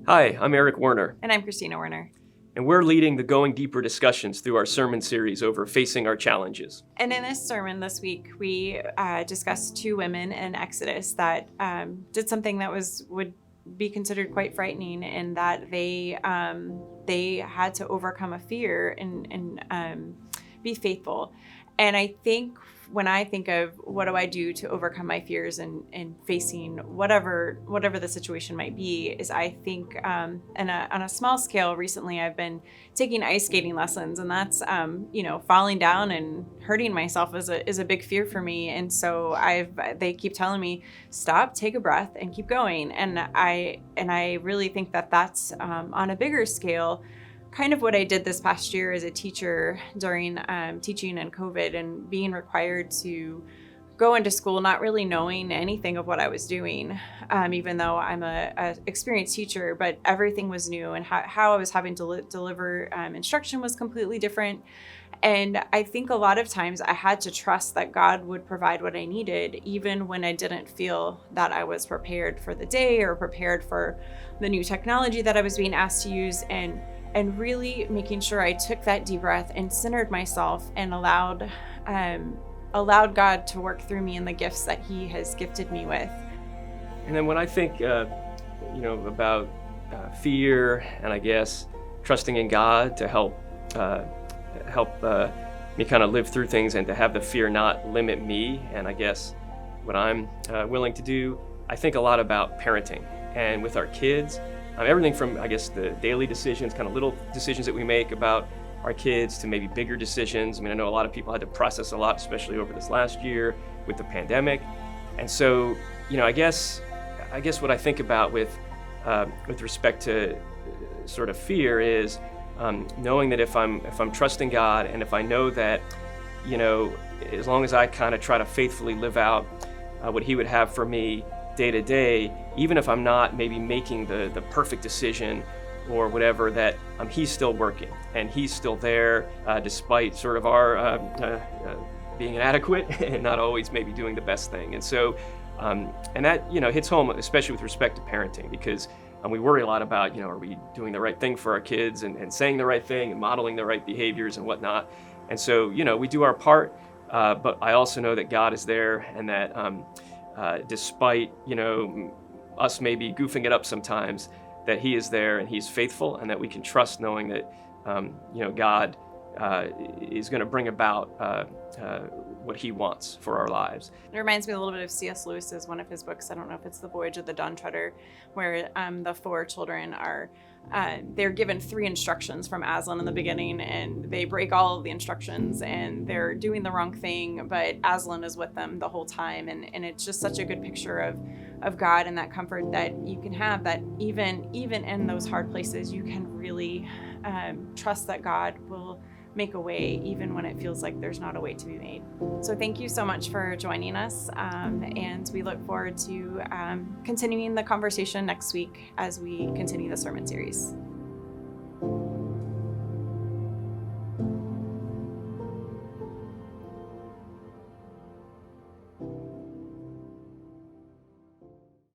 Hi, I'm Eric Werner, And I'm Christina Werner. and we're leading the Going Deeper discussions through our sermon series over facing our challenges. And in this sermon this week, we discussed two women in Exodus that did something that would be considered quite frightening, in that they had to overcome a fear and be faithful. And I think when I think of what do I do to overcome my fears and facing whatever the situation might be, is I think on a small scale, recently I've been taking ice skating lessons, and that's falling down and hurting myself is a big fear for me. And so they keep telling me, stop, take a breath, and keep going. And I really think that that's on a bigger scale kind of what I did this past year as a teacher during teaching and COVID, and being required to go into school not really knowing anything of what I was doing, even though I'm a experienced teacher, but everything was new, and how I was having to deliver instruction was completely different. And I think a lot of times I had to trust that God would provide what I needed, even when I didn't feel that I was prepared for the day or prepared for the new technology that I was being asked to use, and really making sure I took that deep breath and centered myself and allowed God to work through me in the gifts that He has gifted me with. And then when I think, about fear, and I guess trusting in God to help me kind of live through things, and to have the fear not limit me, and I guess what I'm willing to do, I think a lot about parenting, and with our kids. Everything from, I guess, the daily decisions, kind of little decisions that we make about our kids, to maybe bigger decisions. I mean, I know a lot of people had to process a lot, especially over this last year with the pandemic. And so, I guess what I think about with respect to sort of fear is knowing that if I'm trusting God, and if I know that, as long as I kind of try to faithfully live out what He would have for me day to day, even if I'm not maybe making the perfect decision or whatever, that He's still working, and He's still there despite sort of our being inadequate and not always maybe doing the best thing. And so, and that hits home, especially with respect to parenting, because we worry a lot about are we doing the right thing for our kids, and saying the right thing and modeling the right behaviors and whatnot. And so we do our part, but I also know that God is there, and that despite us maybe goofing it up sometimes, that He is there and He's faithful, and that we can trust, knowing that God is going to bring about what He wants for our lives. It reminds me a little bit of C.S. Lewis's one of his books. I don't know if it's The Voyage of the Dawn Treader, where the four children are they're given 3 instructions from Aslan in the beginning, and they break all of the instructions, and they're doing the wrong thing, but Aslan is with them the whole time. And it's just such a good picture of God, and that comfort that you can have, that even in those hard places, you can really trust that God will make a way, even when it feels like there's not a way to be made. So thank you so much for joining us, and we look forward to continuing the conversation next week as we continue the sermon series.